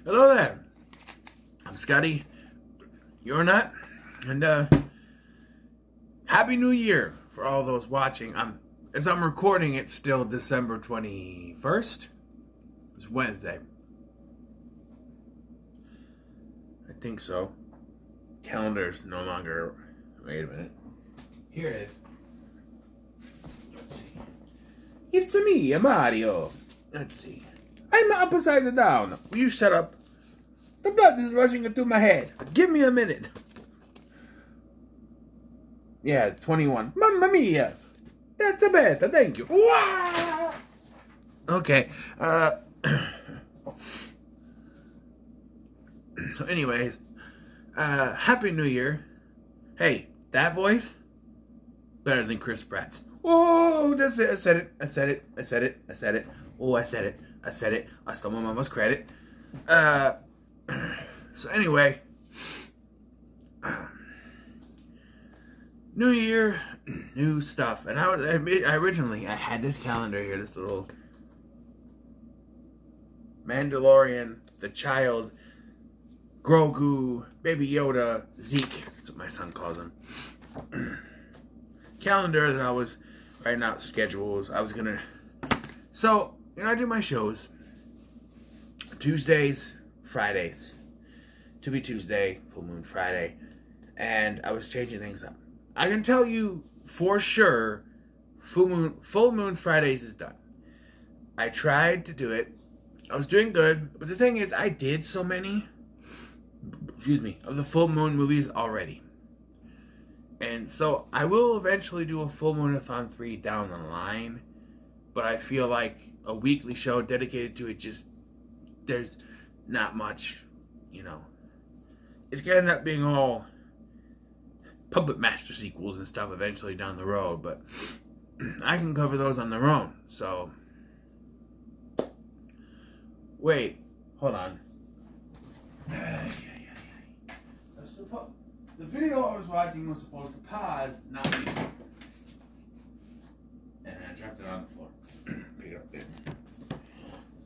Hello there. I'm Scotty. You're not. And Happy New Year for all those watching. As I'm recording, it's still December 21st. It's Wednesday. I think so. Calendar's no longer. Wait a minute. Here it is. Let's see. It's me, Mario. Let's see. I'm upside down. Will you shut up? The blood is rushing into my head. Give me a minute. Yeah, 21. Mamma mia. That's a better. Thank you. Wow. Okay. So anyways, Happy New Year. Hey, that voice? Better than Chris Pratt's. Oh, that's it. I said it. I said it. I said it. I said it. Oh, I said it. I said it. I stole my mama's credit. So anyway, New Year, new stuff. And I originally had this calendar here, this little Mandalorian, the child, Grogu, Baby Yoda, Zeke. That's what my son calls him. Calendar that I was writing out schedules. So, I do my shows Tuesdays, Fridays. To be Tuesday, Full Moon Friday. And I was changing things up. I can tell you for sure, Full Moon Fridays is done. I tried to do it. I was doing good. But the thing is, I did so many, of the Full Moon movies already. And so I will eventually do a Full Moonathon 3 down the line. But I feel like a weekly show dedicated to it, there's not much, It's going to end up being all Puppet Master sequels and stuff eventually down the road. But I can cover those on their own. So, wait, hold on. The video I was watching was supposed to pause, not me. And I dropped it on the floor. Pick it up there.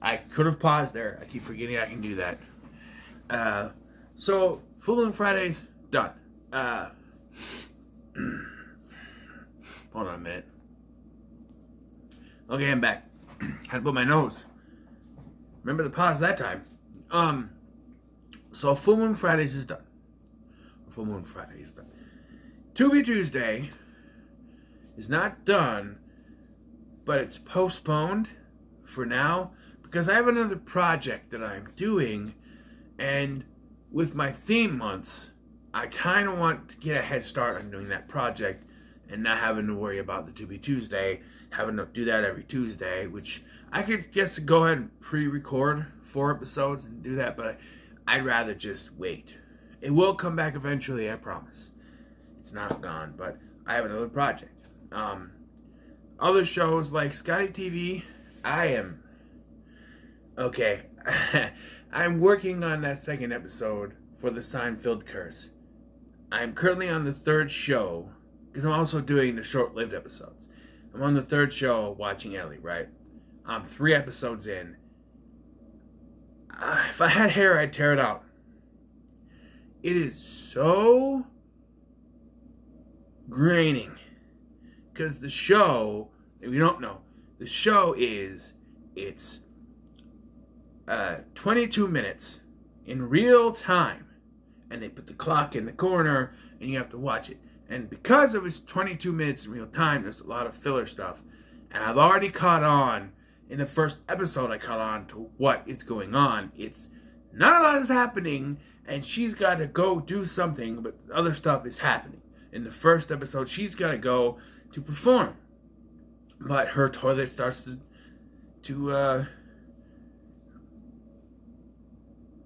I could have paused there. I keep forgetting I can do that. So, Full Moon Fridays, done. Hold on a minute. Okay, I'm back. Had to blow my nose. Remember the pause that time. So Full Moon Fridays is done. Full Moon Friday is done. To Be Tuesday is not done, but it's postponed for now because I have another project that I'm doing, and with my theme months, I kind of want to get a head start on doing that project and not having to worry about the To Be Tuesday, having to do that every Tuesday, which I could guess go ahead and pre-record 4 episodes and do that, but I'd rather just wait. It will come back eventually, I promise. It's not gone, but I have another project. Other shows like Scotty TV, okay. I'm working on that second episode for the Seinfeld Curse. I'm currently on the 3rd show, because I'm also doing the short-lived episodes. I'm on the 3rd show watching Ellie, right? I'm 3 episodes in. If I had hair, I'd tear it out. It is so graining. Because the show, if you don't know, the show it's 22 minutes in real time. And they put the clock in the corner and you have to watch it. And because it was 22 minutes in real time, there's a lot of filler stuff. And I've already caught on, in the first episode I caught on to what is going on. It's not a lot is happening, and she's got to go do something, but other stuff is happening. In the first episode, she's got to go to perform. But her toilet starts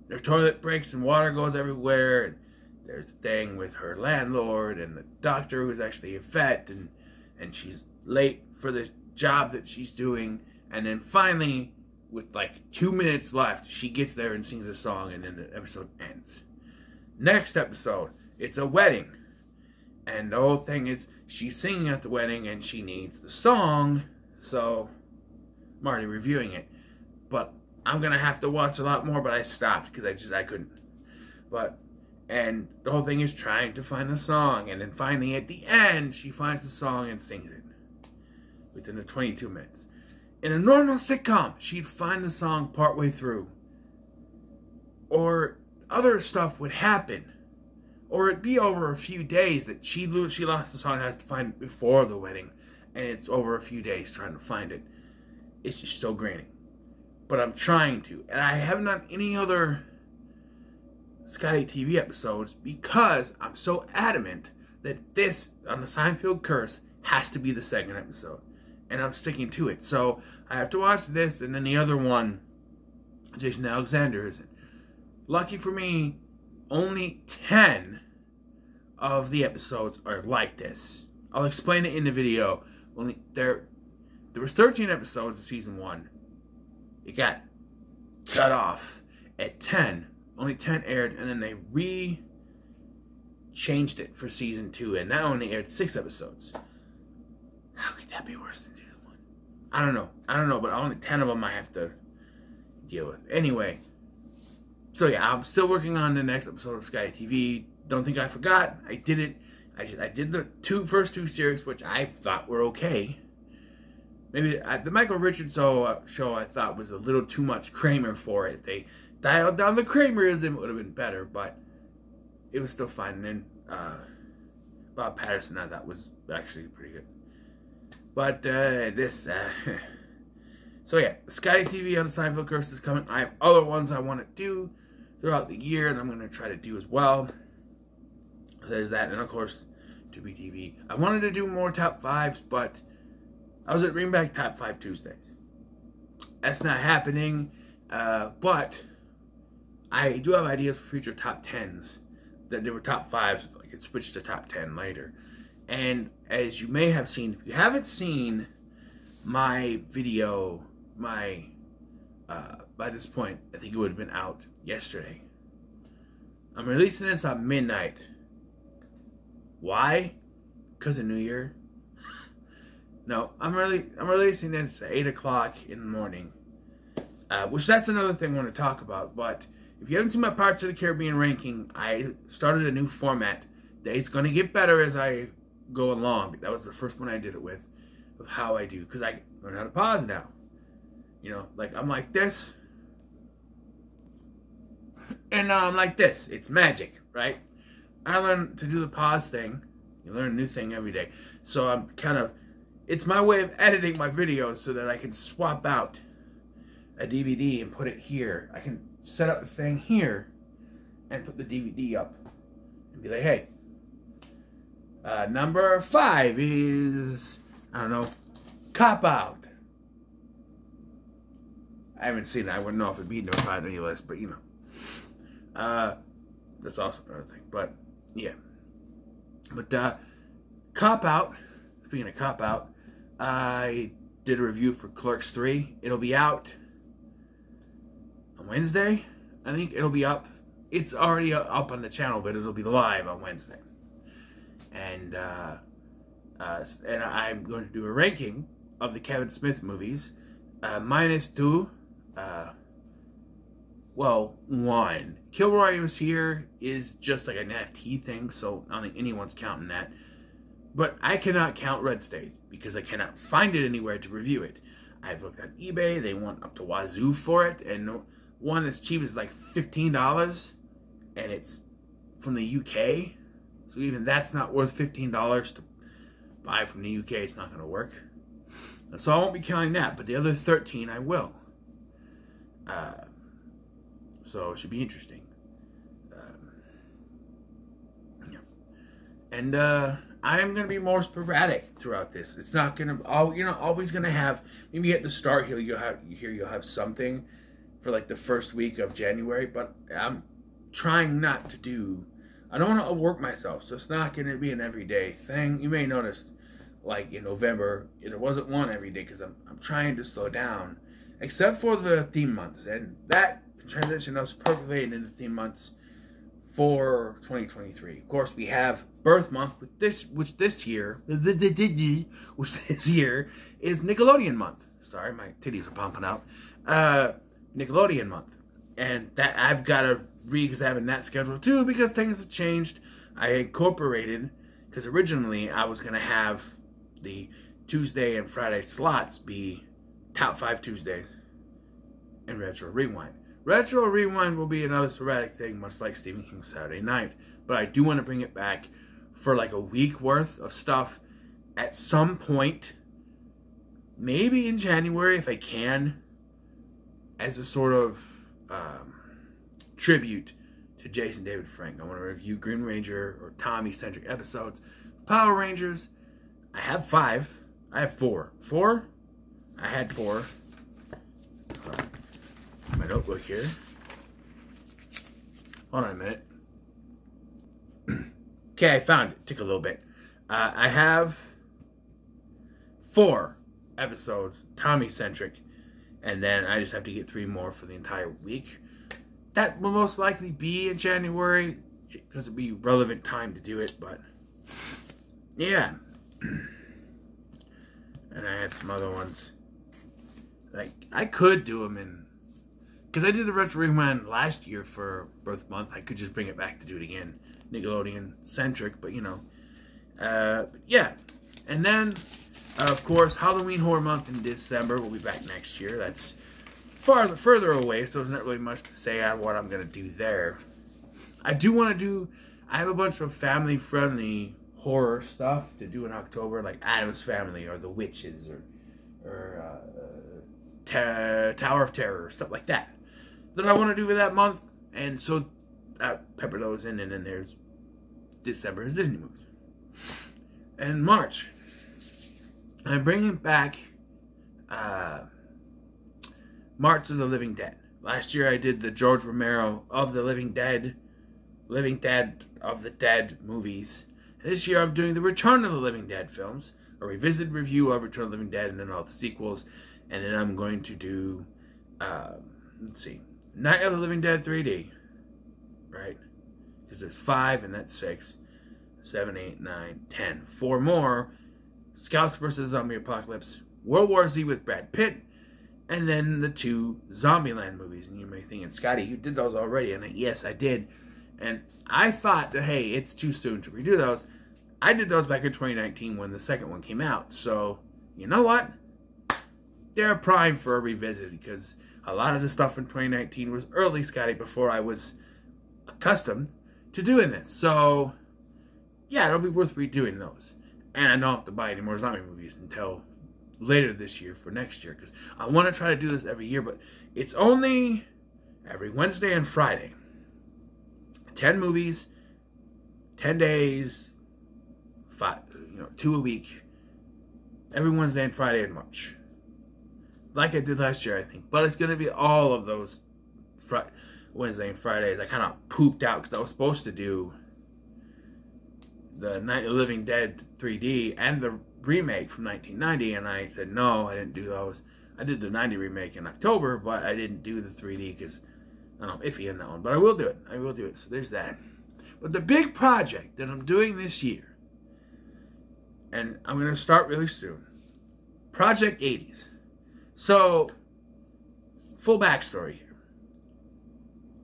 her toilet breaks and water goes everywhere. And there's a thing with her landlord and the doctor who's actually a vet, and she's late for the job that she's doing. And then finally, with like 2 minutes left, she gets there and sings a song, and then the episode ends. Next episode, it's a wedding. And the whole thing is, she's singing at the wedding, and she needs the song, so I'm already reviewing it. But I'm gonna have to watch a lot more, but I stopped because I couldn't. And the whole thing is trying to find the song, and then finally at the end, she finds the song and sings it within the 22 minutes. In a normal sitcom, she'd find the song partway through, or other stuff would happen, or it'd be over a few days that she lost the song and has to find it before the wedding, and it's over a few days trying to find it. It's just so grating. But I'm trying to, and I haven't done any other Scotty TV episodes because I'm so adamant that this, on the Seinfeld Curse, has to be the second episode. And I'm sticking to it. So I have to watch this, and then the other one, Jason Alexander, is in. Lucky for me, only 10 of the episodes are like this. I'll explain it in the video. There was 13 episodes of season 1. It got cut off at 10. Only 10 aired, and then they changed it for season 2, and now only aired 6 episodes. How could that be worse than season 1? I don't know, but only 10 of them I have to deal with. Anyway, so yeah, I'm still working on the next episode of Scotty TV. Don't think I forgot. I did it. I did the first two series, which I thought were okay. Maybe the Michael Richards show I thought was a little too much Kramer for it. They dialed down the Kramerism, it would have been better, but it was still fine. And then Bob Patterson, I thought was actually pretty good. But so yeah, Scotty TV on the Seinfeld Curse is coming. I have other ones I want to do throughout the year, and I'm going to try to do as well. There's that, and of course, Tubi TV. I wanted to do more top 5s, but I was at Bring Back Top 5 Tuesdays. That's not happening, but I do have ideas for future top 10s. That they were top 5s, I could switch to top 10 later. And as you may have seen, if you haven't seen my video, by this point, I think it would have been out yesterday. I'm releasing this on midnight. Why? Because of New Year? No, I'm releasing this at 8 o'clock in the morning. Which that's another thing I want to talk about. But if you haven't seen my Pirates of the Caribbean ranking, I started a new format that is going to get better as I go along. That was the first one I did it with, of how I do. Because I learn how to pause now. You know, like I'm like this. And now I'm like this. It's magic, right? I learned to do the pause thing. You learn a new thing every day. So I'm kind of, it's my way of editing my videos so that I can swap out a DVD and put it here. I can set up a thing here and put the DVD up and be like, hey, number 5 is, I don't know, Cop Out. I haven't seen it. I wouldn't know if it'd be number 5 on your list, but you know. That's also another thing. But, yeah. But, Cop Out, speaking of Cop Out, I did a review for Clerks 3. It'll be out on Wednesday. I think it'll be up. It's already up on the channel, but it'll be live on Wednesday. And I'm going to do a ranking of the Kevin Smith movies, minus 2. Well, 1. Kilroy Was Here is just like an NFT thing, so I don't think anyone's counting that. But I cannot count Red State because I cannot find it anywhere to review it. I've looked at eBay, they want up to wazoo for it, and one as cheap as like $15, and it's from the UK, so even that's not worth $15 to buy from the UK. It's not going to work. So I won't be counting that, but the other 13 I will. So it should be interesting. Yeah. And I am going to be more sporadic throughout this. It's not going to, always going to have, maybe at the start here you'll have something for like the first week of January, but I'm trying not to do, I don't want to overwork myself, so it's not going to be an everyday thing. You may notice, like in November, there wasn't one every day because I'm trying to slow down, except for the theme months, and that transition us perfectly into the theme months for 2023. Of course, we have Birth Month, which this year is Nickelodeon Month. Sorry, my titties are pumping out. Nickelodeon month. And that I've got to re-examine that schedule too, because things have changed. I incorporated, because originally I was going to have the Tuesday and Friday slots be Top 5 Tuesdays and Retro Rewind. Retro Rewind will be another sporadic thing, much like Stephen King's Saturday Night. But I do want to bring it back for like a week worth of stuff at some point. Maybe in January if I can. As a sort of tribute to Jason David Frank. I want to review Green Ranger or Tommy-centric episodes. Power Rangers. I have 5. I have 4. 4? I had 4. My notebook here. Hold on a minute. Okay, I found it. Took a little bit. I have 4 episodes, Tommy-centric, and then I just have to get 3 more for the entire week. That will most likely be in January, because it'll be relevant time to do it, but yeah. And I had some other ones. Like, I could do them in, because I did the Retro Rewind last year for Birth Month. I could just bring it back to do it again. Nickelodeon-centric, but you know. Yeah. And then, of course, Halloween Horror Month in December. We'll be back next year. That's further away, so there's not really much to say on what I'm going to do there. I do want to do, I have a bunch of family-friendly horror stuff to do in October, like Addams Family or The Witches or Tower of Terror, stuff like that I want to do for that month. And so I pepper those in, and then there's December's Disney movies. And March, I'm bringing back March of the Living Dead. Last year I did the George Romero of the Living Dead of the Dead movies. This year I'm doing the Return of the Living Dead films, a revisited review of Return of the Living Dead and then all the sequels. And then I'm going to do, let's see, Night of the Living Dead 3D, right? Because there's 5 and that's 6, 7, 8, 9, 10. 4 more. Scouts vs. the Zombie Apocalypse, World War Z with Brad Pitt, and then the 2 Zombieland movies. And you may think, Scotty, you did those already. And yes, I did. And I thought that, hey, it's too soon to redo those. I did those back in 2019 when the second one came out. So, you know what? They're prime for a revisit, because a lot of the stuff in 2019 was early, Scotty, before I was accustomed to doing this. So, yeah, it'll be worth redoing those. And I don't have to buy any more zombie movies until later this year for next year, because I want to try to do this every year, but it's only every Wednesday and Friday. 10 movies, 10 days, 5, 2 a week, every Wednesday and Friday in March. Like I did last year, I think. But it's going to be all of those Wednesday and Fridays. I kind of pooped out because I was supposed to do the Night of the Living Dead 3D and the remake from 1990, and I said no, I didn't do those. I did the 90 remake in October, but I didn't do the 3D because I'm iffy in that one. But I will do it. I will do it. So there's that. But the big project that I'm doing this year, and I'm going to start really soon, Project 80s. So, full backstory here.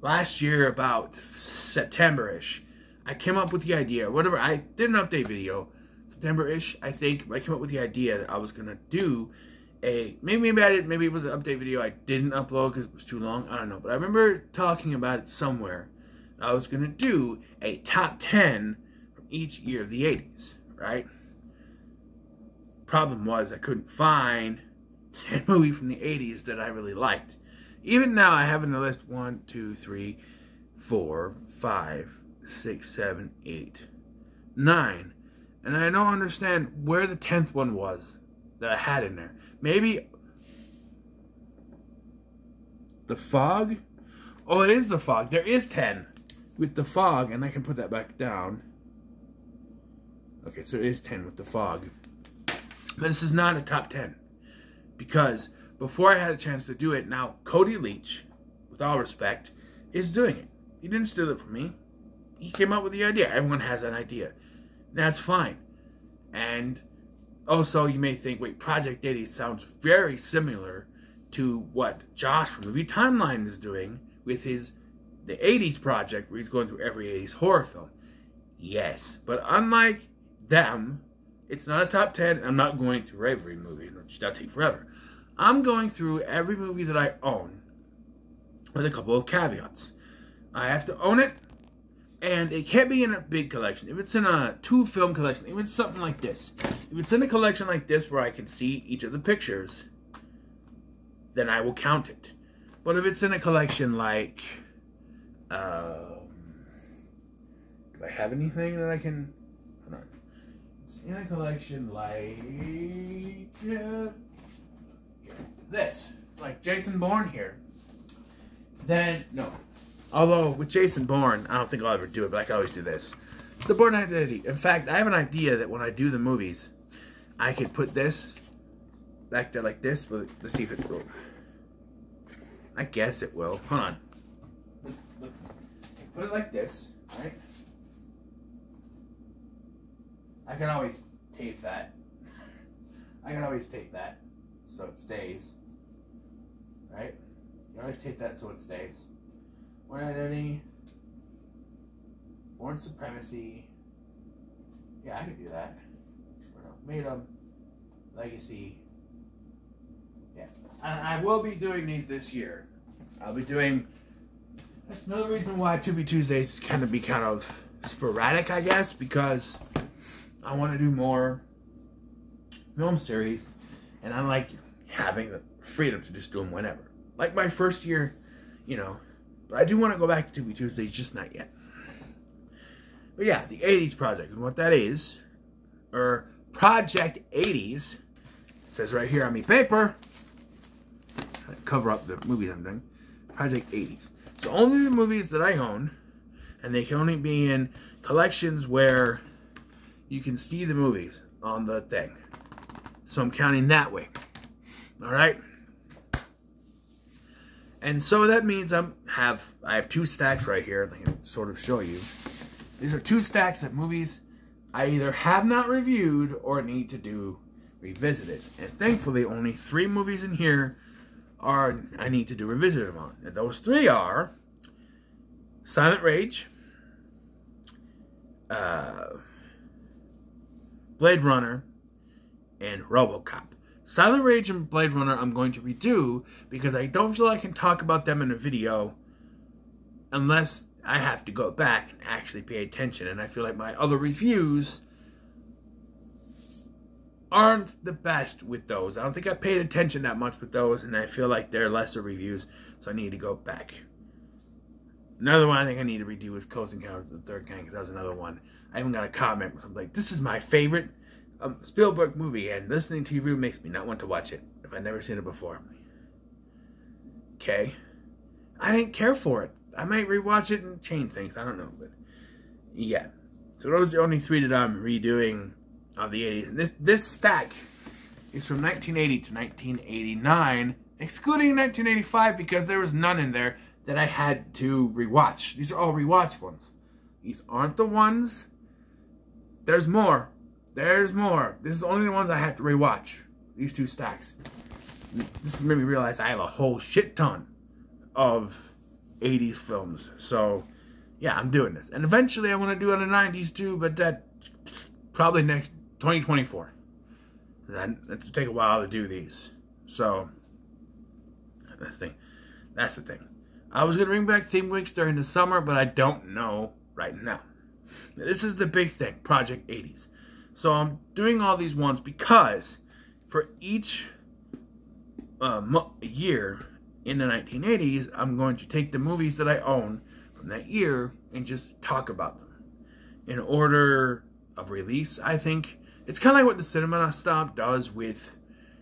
Last year, about September-ish, I came up with the idea, whatever, I did an update video, September-ish, I think, I came up with the idea that I was going to do maybe I didn't, maybe it was an update video I didn't upload because it was too long, I don't know, but I remember talking about it somewhere. I was going to do a top 10 from each year of the 80s, right? Problem was, I couldn't find a movie from the 80s that I really liked. Even now, I have in the list 1, 2, 3, 4, 5, 6, 7, 8, 9. And I don't understand where the 10th one was that I had in there. Maybe The Fog? Oh, it is The Fog. There is 10 with The Fog, and I can put that back down. Okay, so it is 10 with The Fog. But this is not a top 10. Because before I had a chance to do it, now Cody Leach, with all respect, is doing it. He didn't steal it from me. He came up with the idea. Everyone has an idea. That's fine. And also you may think, wait, Project 80 sounds very similar to what Josh from Movie Timeline is doing with the 80s project, where he's going through every 80s horror film. Yes, but unlike them, it's not a top 10. I'm not going through every movie. That'll take forever. I'm going through every movie that I own with a couple of caveats. I have to own it, and it can't be in a big collection. If it's in a 2-film collection, if it's something like this, if it's in a collection like this where I can see each of the pictures, then I will count it. But if it's in a collection like, do I have anything that I can, hold on. It's in a collection like this, like Jason Bourne here, then no. Although with Jason Bourne, I don't think I'll ever do it, but I can always do this. The Bourne Identity. In fact, I have an idea that when I do the movies, I could put this back there like this. But let's see if it will. I guess it will. Hold on. Let's put it like this, right? I can always tape that. I can always tape that so it stays. Right? You always tape that so it stays. Bourne Identity, Bourne Supremacy. Yeah, I could do that. Matum, Legacy. Yeah, I will be doing these this year. I'll be doing. That's another reason why To Be Tuesdays can be kind of sporadic, I guess, because I want to do more film series, and I like having the freedom to just do them whenever. Like my first year, you know. But I do want to go back to To Be Tuesdays, just not yet. But yeah, the 80s project. And what that is, or Project 80s, says right here on my paper. I cover up the movies I'm doing. Project 80s. So only the movies that I own, and they can only be in collections where you can see the movies on the thing. So I'm counting that way. Alright? And so that means I have 2 stacks right here. I can sort of show you. These are 2 stacks of movies I either have not reviewed or need to do revisited. And thankfully, only 3 movies in here I need to do revisited on. And those 3 are Silent Rage, Blade Runner, and RoboCop. Silent Rage and Blade Runner I'm going to redo because I don't feel I can talk about them in a video unless I have to go back and actually pay attention. And I feel like my other reviews aren't the best with those. I don't think I paid attention that much with those, and I feel like they're lesser reviews, so I need to go back. Another one I think I need to redo is Close Encounters of the Third Kind, because that was another one. I even got a comment where I'm like, this is my favorite Spielberg movie, and listening to your review makes me not want to watch it if I've never seen it before. Okay. I didn't care for it. I might rewatch it and change things. I don't know, but yeah. So those are the only 3 that I'm redoing of the 80s. And this stack is from 1980 to 1989, excluding 1985 because there was none in there that I had to rewatch. These are all rewatch ones. These aren't the ones. There's more. There's more. This is only the ones I have to rewatch. These 2 stacks. This made me realize I have a whole shit ton of 80s films. So, yeah, I'm doing this. And eventually I want to do it in the 90s too, but that probably next 2024. That's take a while to do these. So, that's the thing. I was going to bring back theme weeks during the summer, but I don't know right now. This is the big thing, Project 80s. So I'm doing all these ones because for each year in the 1980s, I'm going to take the movies that I own from that year and just talk about them in order of release, I think. It's kind of like what the Cinema Stomp does with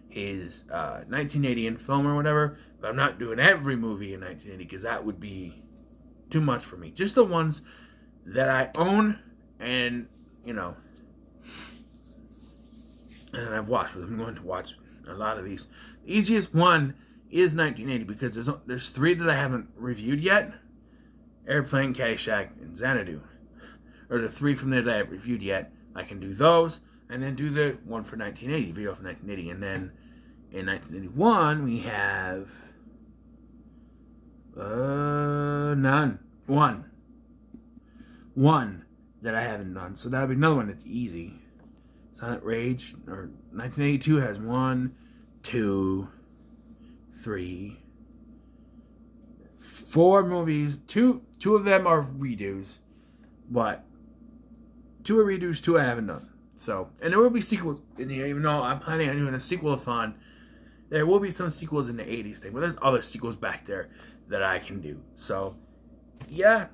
his 1980 film or whatever, but I'm not doing every movie in 1980 because that would be too much for me. Just the ones that I own and, you know, and I've watched. I'm going to watch a lot of these. The easiest one is 1980 because there's 3 that I haven't reviewed yet. Airplane, Caddyshack, and Xanadu. Or the 3 from there that I haven't reviewed yet. I can do those, and then do the one for 1980, video for 1980, and then In 1981, we have none. One that I haven't done. So that'll be another one that's easy. Silent Rage, or 1982 has 1, 2, 3, 4 movies. Two of them are redos, but 2 are redos, 2 I haven't done. So, and there will be sequels in here, even though I'm planning on doing a sequel-a-thon. There will be some sequels in the 80s thing, but there's other sequels back there that I can do. So, yeah,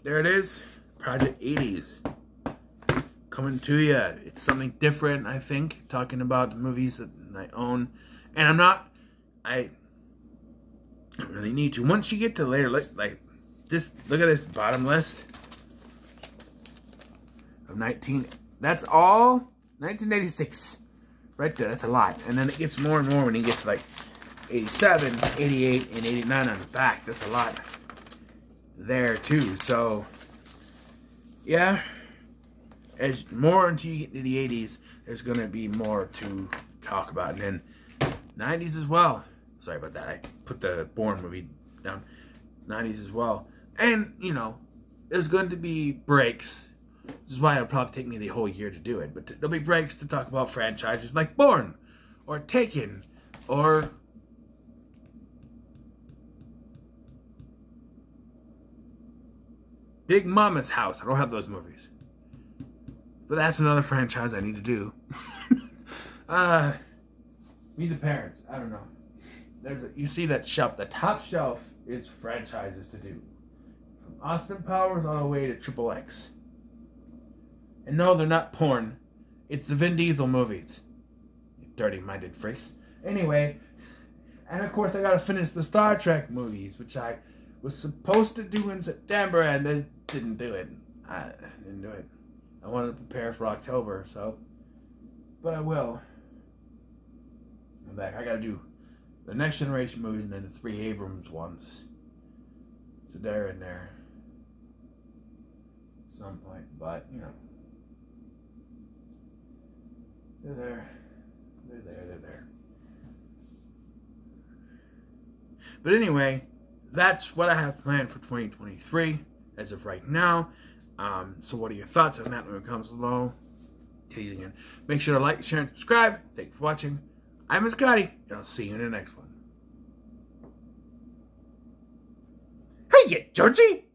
there it is. Project 80s. Coming to you. It's something different, I think, talking about the movies that I own. And I don't really need to. Once you get to later, like this, look at this bottom list of 19. That's all 1986. Right there, that's a lot. And then it gets more and more when you get to like 87, 88, and 89 on the back. That's a lot there too. So, yeah. As more until you get to the 80s, there's going to be more to talk about. And then 90s as well. Sorry about that. I put the Bourne movie down. 90s as well. And, you know, there's going to be breaks. This is why it'll probably take me the whole year to do it. But there'll be breaks to talk about franchises like Bourne, or Taken, or Big Mama's House. I don't have those movies. But that's another franchise I need to do. Meet the Parents. I don't know. You see that shelf. The top shelf is franchises to do. From Austin Powers all the way to Triple X. And no, they're not porn. It's the Vin Diesel movies. You dirty-minded freaks. Anyway, and of course I gotta finish the Star Trek movies, which I was supposed to do in September, and I didn't do it. I didn't do it. I wanted to prepare for October, so. But I will. I'm back. I gotta do the Next Generation movies and then the 3 Abrams ones. So they're in there. At some point, but, you know. They're there. They're there. But anyway, that's what I have planned for 2023 as of right now. So what are your thoughts on that when it comes along? Teasing it. Make sure to like, share, and subscribe. Thank you for watching. I'm Scotty, and I'll see you in the next one. Hey, you Georgie!